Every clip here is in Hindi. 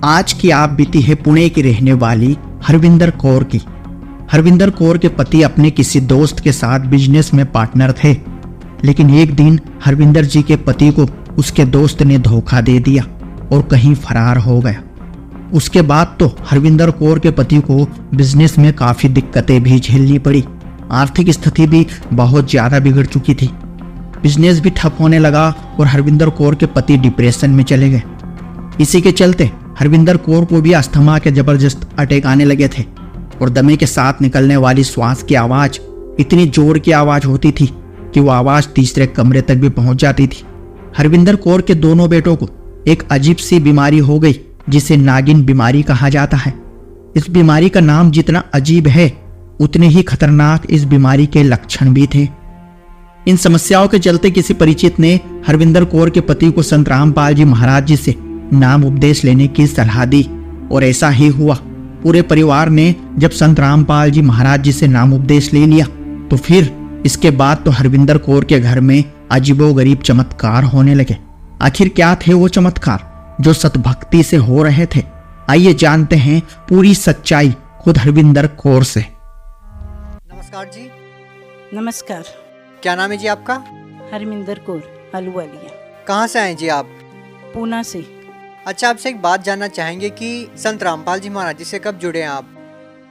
आज की आप बीती है पुणे की रहने वाली हरविंदर कौर की। हरविंदर कौर के पति अपने किसी दोस्त के साथ बिजनेस में पार्टनर थे, लेकिन एक दिन हरविंदर जी के पति को उसके दोस्त ने धोखा दे दिया और कहीं फरार हो गया। उसके बाद तो हरविंदर कौर के पति को बिजनेस में काफी दिक्कतें भी झेलनी पड़ी। आर्थिक स्थिति भी बहुत ज्यादा बिगड़ चुकी थी। बिजनेस भी ठप होने लगा और हरविंदर कौर के पति डिप्रेशन में चले गए। इसी के चलते हरविंदर कौर को भी अस्थमा के जबरदस्त अटैक आने लगे थे और दमे के साथ निकलने वाली श्वास की आवाज इतनी जोर की आवाज होती थी कि वो आवाज तीसरे कमरे तक भी पहुंच जाती थी। हरविंदर कौर के दोनों बेटों को एक अजीब सी बीमारी हो गई जिसे नागिन बीमारी कहा जाता है। इस बीमारी का नाम जितना अजीब है उतने ही खतरनाक इस बीमारी के लक्षण भी थे। इन समस्याओं के चलते किसी परिचित ने हरविंदर कौर के पति को संत रामपाल जी महाराज जी से नाम उपदेश लेने की सलाह दी और ऐसा ही हुआ। पूरे परिवार ने जब संत रामपाल जी महाराज जी से नाम उपदेश ले लिया तो फिर इसके बाद तो हरविंदर कौर के घर में अजीबोगरीब चमत्कार होने लगे। आखिर क्या थे वो चमत्कार जो सतभक्ति से हो रहे थे? आइए जानते हैं पूरी सच्चाई खुद हरविंदर कौर से। नमस्कार जी। नमस्कार। क्या नाम है जी आपका? हरविंदर कौर, हलुवालिया। कहाँ से आए जी आप? पूना से। अच्छा, आपसे एक बात जानना चाहेंगे कि संत रामपाल जी महाराज जी से कब जुड़े हैं आप?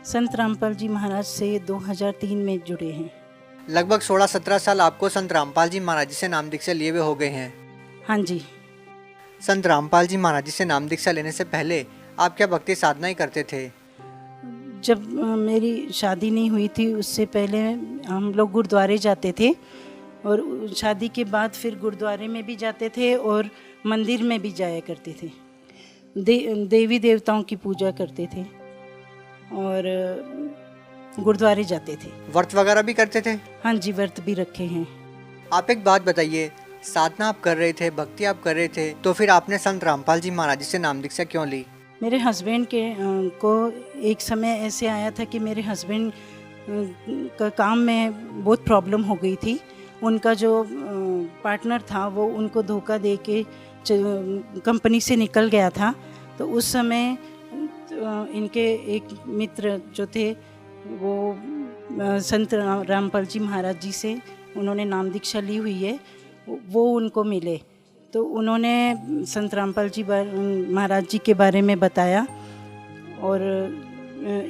संत रामपाल जी महाराज से 2003 में जुड़े हैं। लगभग 16-17 साल आपको संत रामपाल जी महाराज जी से नाम दीक्षा लिए हुए हो गए हैं। हाँ जी। संत रामपाल जी महाराज जी से नाम दीक्षा लेने से पहले आप क्या भक्ति साधना ही करते थे? जब मेरी शादी नहीं हुई थी उससे पहले हम लोग गुरुद्वारे जाते थे और शादी के बाद फिर गुरुद्वारे में भी जाते थे और मंदिर में भी जाया करते थे। देवी देवताओं की पूजा करते थे और गुरुद्वारे जाते थे। व्रत वगैरह भी करते थे? हाँ जी, व्रत भी रखे हैं। आप एक बात बताइए, साधना आप कर रहे थे, भक्ति आप कर रहे थे, तो फिर आपने संत रामपाल जी महाराज जी से नाम दीक्षा क्यों ली? मेरे हस्बैंड को एक समय ऐसे आया था कि मेरे हस्बैंड का काम में बहुत प्रॉब्लम हो गई थी। उनका जो पार्टनर था वो उनको धोखा दे के कंपनी से निकल गया था। तो उस समय इनके एक मित्र जो थे वो संत रामपाल जी महाराज जी से उन्होंने नाम दीक्षा ली हुई है, वो उनको मिले। तो उन्होंने संत रामपाल जी महाराज जी के बारे में बताया और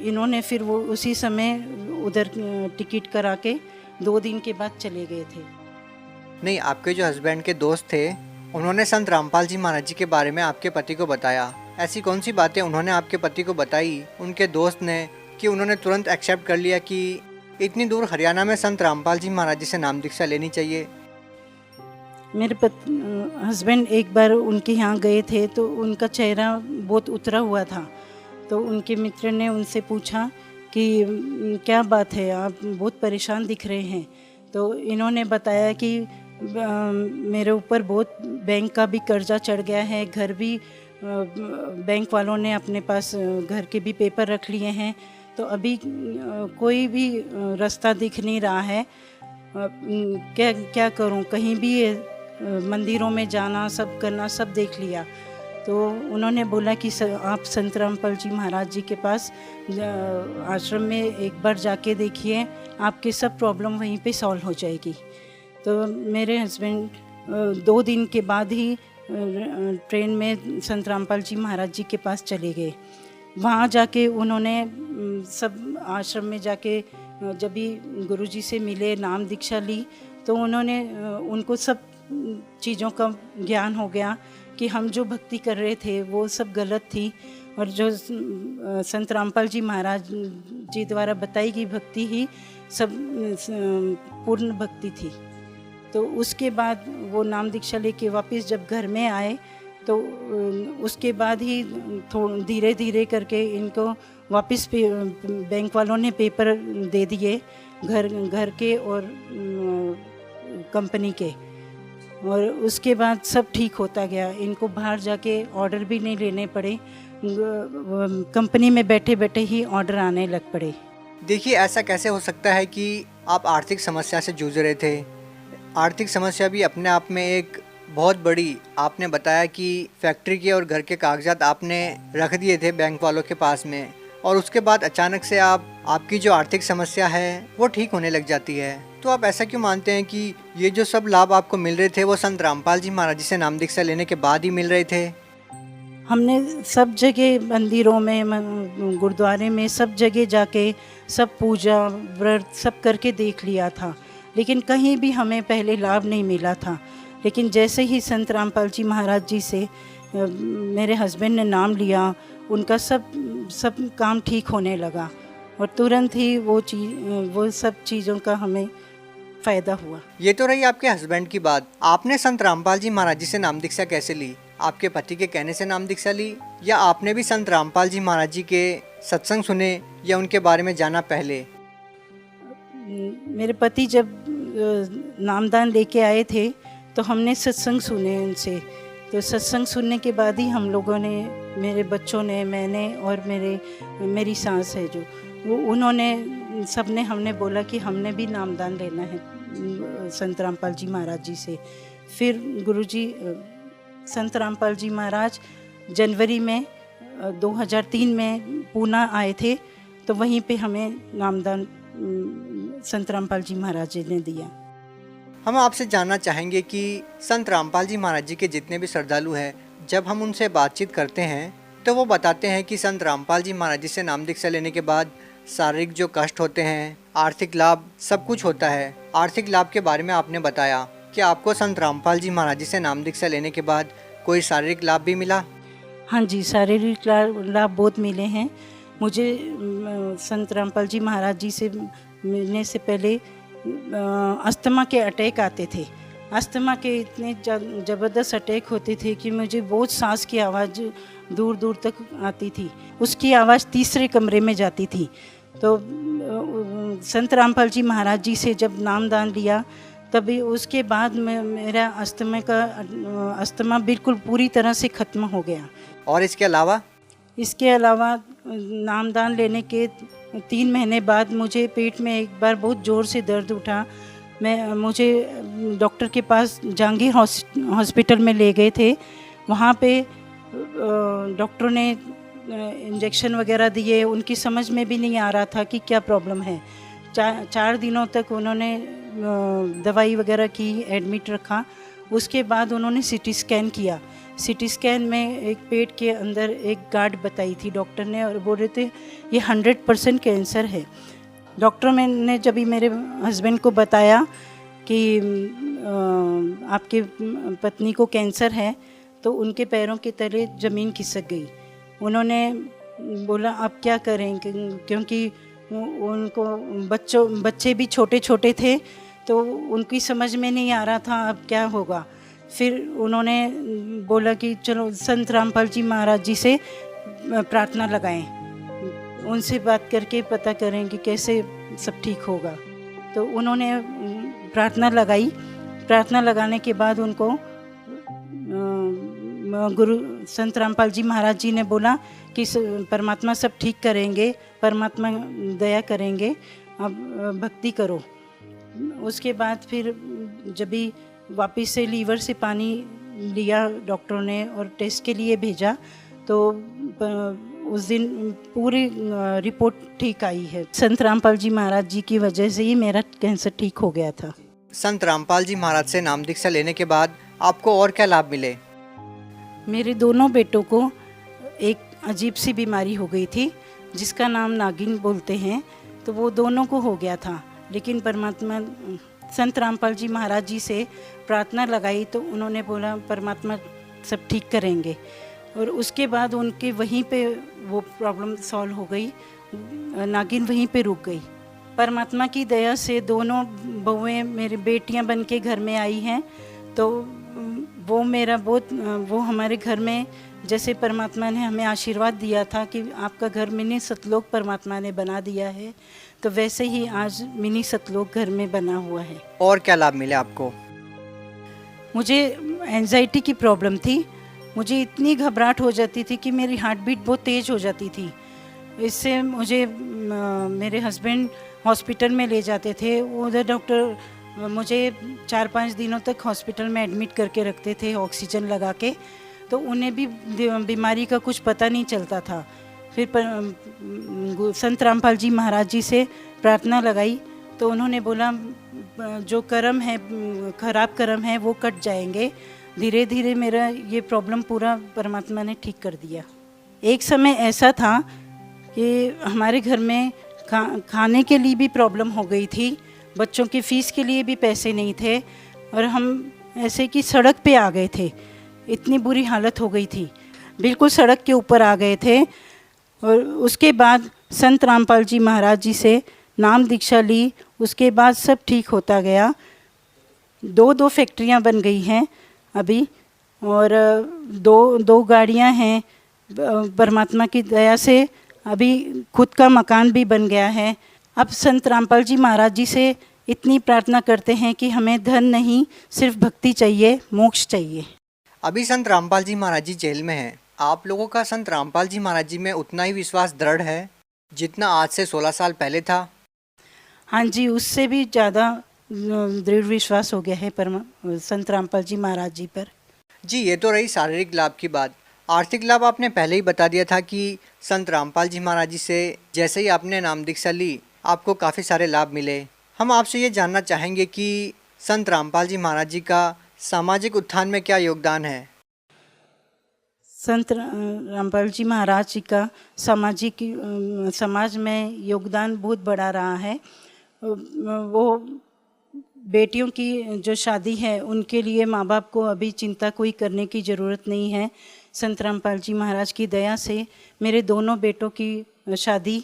इन्होंने फिर वो उसी समय उधर टिकट करा के 2 दिन के बाद चले गए थे। नहीं, आपके जो हस्बैंड के दोस्त थे उन्होंने संत रामपाल जी महाराज जी के बारे में आपके पति को बताया। ऐसी कौन सी बातें उन्होंने आपके पति को बताई उनके दोस्त ने कि उन्होंने तुरंत एक्सेप्ट कर लिया कि इतनी दूर हरियाणा में संत रामपाल जी महाराज जी से नाम दीक्षा लेनी चाहिए? मेरे हस्बैंड एक बार उनके यहाँ गए थे तो उनका चेहरा बहुत उतरा हुआ था। तो उनके मित्र ने उनसे पूछा कि क्या बात है, आप बहुत परेशान दिख रहे हैं। तो इन्होंने बताया कि मेरे ऊपर बहुत बैंक का भी कर्जा चढ़ गया है, घर भी बैंक वालों ने अपने पास घर के भी पेपर रख लिए हैं, तो अभी कोई भी रास्ता दिख नहीं रहा है। क्या करूं, कहीं भी मंदिरों में जाना, सब करना, सब देख लिया। तो उन्होंने बोला कि आप संत रामपाल जी महाराज जी के पास आश्रम में एक बार जाके देखिए, आपके सब प्रॉब्लम वहीं पे सॉल्व हो जाएगी। तो मेरे हस्बैंड 2 दिन के बाद ही ट्रेन में संत रामपाल जी महाराज जी के पास चले गए। वहाँ जाके उन्होंने सब आश्रम में जाके जब भी गुरुजी से मिले, नाम दीक्षा ली, तो उन्होंने उनको सब चीज़ों का ज्ञान हो गया कि हम जो भक्ति कर रहे थे वो सब गलत थी और जो संत रामपाल जी महाराज जी द्वारा बताई गई भक्ति ही सब पूर्ण भक्ति थी। तो उसके बाद वो नाम दीक्षा लेके वापस जब घर में आए तो उसके बाद ही धीरे धीरे करके इनको वापस बैंक वालों ने पेपर दे दिए घर के और कंपनी के, और उसके बाद सब ठीक होता गया। इनको बाहर जाके ऑर्डर भी नहीं लेने पड़े, कंपनी में बैठे बैठे ही ऑर्डर आने लग पड़े। देखिए, ऐसा कैसे हो सकता है कि आप आर्थिक समस्या से जूझ रहे थे? आर्थिक समस्या भी अपने आप में एक बहुत बड़ी आपने बताया कि फैक्ट्री के और घर के कागजात आपने रख दिए थे बैंक वालों के पास में, और उसके बाद अचानक से आपकी जो आर्थिक समस्या है वो ठीक होने लग जाती है। तो आप ऐसा क्यों मानते हैं कि ये जो सब लाभ आपको मिल रहे थे वो संत रामपाल जी महाराज जी से नाम दीक्षा लेने के बाद ही मिल रहे थे? हमने सब जगह मंदिरों में गुरुद्वारे में सब जगह जाके सब पूजा व्रत सब करके देख लिया था, लेकिन कहीं भी हमें पहले लाभ नहीं मिला था। लेकिन जैसे ही संत रामपाल जी महाराज जी से मेरे हस्बैंड ने नाम लिया, उनका सब काम ठीक होने लगा और तुरंत ही वो सब चीज़ों का हमें फ़ायदा हुआ। ये तो रही आपके हस्बैंड की बात। आपने संत रामपाल जी महाराज जी से नाम दीक्षा कैसे ली? आपके पति के कहने से नाम दीक्षा ली, या आपने भी संत रामपाल जी महाराज जी के सत्संग सुने या उनके बारे में जाना पहले? मेरे पति जब नामदान लेके आए थे तो हमने सत्संग सुने उनसे। तो सत्संग सुनने के बाद ही हम लोगों ने, मेरे बच्चों ने, मैंने और मेरी सास है जो, उन्होंने सबने हमने बोला कि हमने भी नामदान लेना है संत रामपाल जी महाराज जी से। फिर गुरुजी संत रामपाल जी महाराज जनवरी में 2003 में पूना आए थे, तो वहीं पे हमें नामदान संत रामपाल जी महाराज जी ने दिया। हम आपसे जानना चाहेंगे कि संत रामपाल जी महाराज जी के जितने भी श्रद्धालु हैं, जब हम उनसे बातचीत करते हैं तो वो बताते हैं कि संत रामपाल जी महाराज जी से नाम दीक्षा लेने के बाद शारीरिक जो कष्ट होते हैं, आर्थिक लाभ, सब कुछ होता है। आर्थिक लाभ के बारे में आपने बताया कि आपको संत रामपाल जी महाराज जी से नाम दीक्षा लेने के बाद कोई शारीरिक लाभ भी मिला? हाँ जी, शारीरिक लाभ बहुत मिले हैं मुझे। संत रामपाल जी महाराज जी से मिलने से पहले अस्थमा के अटैक आते थे। अस्थमा के इतने ज़बरदस्त अटैक होते थे कि मुझे बहुत सांस की आवाज़ दूर दूर तक आती थी, उसकी आवाज़ तीसरे कमरे में जाती थी। तो संत रामपाल जी महाराज जी से जब नामदान लिया, तभी उसके बाद मेरा अस्थमा बिल्कुल पूरी तरह से ख़त्म हो गया। और इसके अलावा नामदान लेने के 3 महीने बाद मुझे पेट में एक बार बहुत ज़ोर से दर्द उठा। मुझे डॉक्टर के पास जहांगीर हॉस्पिटल में ले गए थे। वहाँ पे डॉक्टर ने इंजेक्शन वगैरह दिए, उनकी समझ में भी नहीं आ रहा था कि क्या प्रॉब्लम है। 4 दिनों तक उन्होंने दवाई वगैरह की, एडमिट रखा। उसके बाद उन्होंने सीटी स्कैन किया। सीटी स्कैन में एक पेट के अंदर एक गांठ बताई थी डॉक्टर ने, और बोल रहे थे ये 100% कैंसर है। डॉक्टर ने जब भी मेरे हस्बैंड को बताया कि आपके पत्नी को कैंसर है, तो उनके पैरों के तले ज़मीन खिसक गई। उन्होंने बोला अब क्या करें, क्योंकि उनको बच्चे भी छोटे छोटे थे, तो उनकी समझ में नहीं आ रहा था अब क्या होगा। फिर उन्होंने बोला कि चलो संत रामपाल जी महाराज जी से प्रार्थना लगाएं, उनसे बात करके पता करें कि कैसे सब ठीक होगा। तो उन्होंने प्रार्थना लगाई। प्रार्थना लगाने के बाद उनको गुरु संत रामपाल जी महाराज जी ने बोला कि परमात्मा सब ठीक करेंगे, परमात्मा दया करेंगे, अब भक्ति करो। उसके बाद फिर जब भी वापस से लीवर से पानी लिया डॉक्टर ने और टेस्ट के लिए भेजा, तो उस दिन पूरी रिपोर्ट ठीक आई है। संत रामपाल जी महाराज जी की वजह से ही मेरा कैंसर ठीक हो गया था। संत रामपाल जी महाराज से नाम दीक्षा लेने के बाद आपको और क्या लाभ मिले? मेरे दोनों बेटों को एक अजीब सी बीमारी हो गई थी जिसका नाम नागिन बोलते हैं, तो वो दोनों को हो गया था। लेकिन परमात्मा संत रामपाल जी महाराज जी से प्रार्थना लगाई तो उन्होंने बोला परमात्मा सब ठीक करेंगे, और उसके बाद उनके वहीं पे वो प्रॉब्लम सॉल्व हो गई, नागिन वहीं पे रुक गई। परमात्मा की दया से दोनों बहुएं मेरी बेटियां बन के घर में आई हैं। तो वो हमारे घर में जैसे परमात्मा ने हमें आशीर्वाद दिया था कि आपका घर मिनी सतलोक परमात्मा ने बना दिया है, तो वैसे ही आज मिनी सतलोक घर में बना हुआ है। और क्या लाभ मिले आपको? मुझे एंजाइटी की प्रॉब्लम थी। मुझे इतनी घबराहट हो जाती थी कि मेरी हार्ट बीट बहुत तेज़ हो जाती थी। इससे मुझे मेरे हस्बैंड हॉस्पिटल में ले जाते थे। उधर डॉक्टर मुझे 4-5 दिनों तक हॉस्पिटल में एडमिट करके रखते थे ऑक्सीजन लगा के, तो उन्हें भी बीमारी का कुछ पता नहीं चलता था। फिर संत रामपाल जी महाराज जी से प्रार्थना लगाई तो उन्होंने बोला जो कर्म है, खराब कर्म है वो कट जाएंगे। धीरे धीरे मेरा ये प्रॉब्लम पूरा परमात्मा ने ठीक कर दिया। एक समय ऐसा था कि हमारे घर में खाने के लिए भी प्रॉब्लम हो गई थी, बच्चों की फ़ीस के लिए भी पैसे नहीं थे और हम ऐसे कि सड़क पे आ गए थे। इतनी बुरी हालत हो गई थी, बिल्कुल सड़क के ऊपर आ गए थे। और उसके बाद संत रामपाल जी महाराज जी से नाम दीक्षा ली, उसके बाद सब ठीक होता गया। 2 फैक्ट्रियां बन गई हैं अभी और 2 गाड़ियां हैं। परमात्मा की दया से अभी खुद का मकान भी बन गया है। अब संत रामपाल जी महाराज जी से इतनी प्रार्थना करते हैं कि हमें धन नहीं, सिर्फ भक्ति चाहिए, मोक्ष चाहिए। अभी संत रामपाल जी महाराज जी जेल में हैं। आप लोगों का संत रामपाल जी महाराज जी में उतना ही विश्वास दृढ़ है जितना आज से 16 साल पहले था? हाँ जी, उससे भी ज़्यादा दृढ़ विश्वास हो गया है संत रामपाल जी महाराज जी पर। जी, ये तो रही शारीरिक लाभ की बात। आर्थिक लाभ आपने पहले ही बता दिया था कि संत रामपाल जी महाराज जी से जैसे ही आपने नाम दीक्षा ली आपको काफ़ी सारे लाभ मिले। हम आपसे ये जानना चाहेंगे कि संत रामपाल जी महाराज जी का सामाजिक उत्थान में क्या योगदान है? संत रामपाल जी महाराज जी का समाज में योगदान बहुत बड़ा रहा है। वो बेटियों की जो शादी है उनके लिए माँ बाप को अभी चिंता कोई करने की ज़रूरत नहीं है। संत रामपाल जी महाराज की दया से मेरे दोनों बेटों की शादी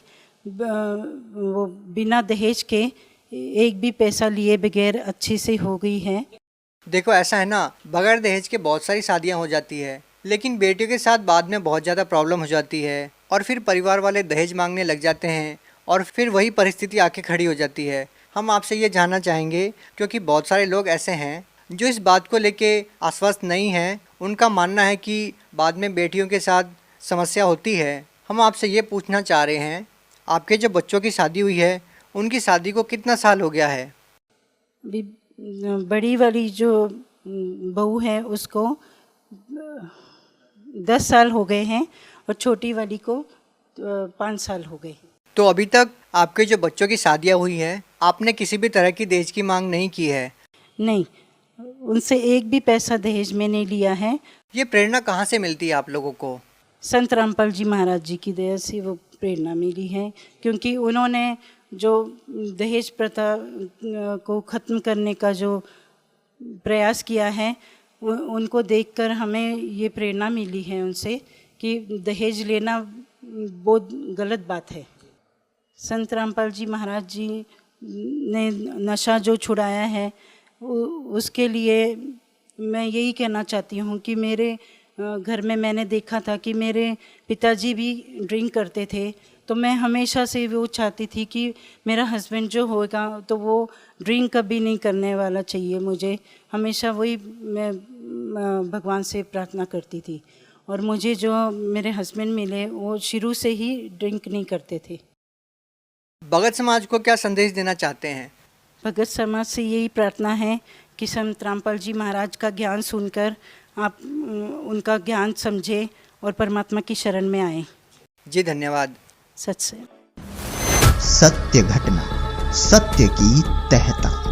वो बिना दहेज के, एक भी पैसा लिए बगैर अच्छे से हो गई है। देखो ऐसा है ना, बगैर दहेज के बहुत सारी शादियां हो जाती है, लेकिन बेटियों के साथ बाद में बहुत ज़्यादा प्रॉब्लम हो जाती है और फिर परिवार वाले दहेज मांगने लग जाते हैं और फिर वही परिस्थिति आके खड़ी हो जाती है। हम आपसे ये जानना चाहेंगे, क्योंकि बहुत सारे लोग ऐसे हैं जो इस बात को लेके आश्वस्त नहीं हैं। उनका मानना है कि बाद में बेटियों के साथ समस्या होती है। हम आपसे ये पूछना चाह रहे हैं, आपके जो बच्चों की शादी हुई है उनकी शादी को कितना साल हो गया है? बड़ी वाली जो बहू है उसको 10 साल हो गए हैं और छोटी वाली को 5 साल हो गए। तो अभी तक आपके जो बच्चों की शादियां हुई हैं आपने किसी भी तरह की दहेज की मांग नहीं की है? नहीं, उनसे एक भी पैसा दहेज में नहीं लिया है। ये प्रेरणा कहाँ से मिलती है आप लोगों को? संत रामपाल जी महाराज जी की दया से वो प्रेरणा मिली है, क्योंकि उन्होंने जो दहेज प्रथा को ख़त्म करने का जो प्रयास किया है उनको देखकर हमें ये प्रेरणा मिली है उनसे कि दहेज लेना बहुत गलत बात है। संत रामपाल जी महाराज जी ने नशा जो छुड़ाया है उसके लिए मैं यही कहना चाहती हूँ कि मेरे घर में मैंने देखा था कि मेरे पिताजी भी ड्रिंक करते थे, तो मैं हमेशा से वो चाहती थी कि मेरा हस्बैंड जो होगा तो वो ड्रिंक कभी नहीं करने वाला चाहिए मुझे। हमेशा वही मैं भगवान से प्रार्थना करती थी और मुझे जो मेरे हस्बैंड मिले वो शुरू से ही ड्रिंक नहीं करते थे। भगत समाज को क्या संदेश देना चाहते हैं? भगत समाज से यही प्रार्थना है कि संत रामपाल जी महाराज का ज्ञान सुनकर आप उनका ज्ञान समझें और परमात्मा की शरण में आए। जी धन्यवाद। सच से सत्य घटना, सत्य की तहता।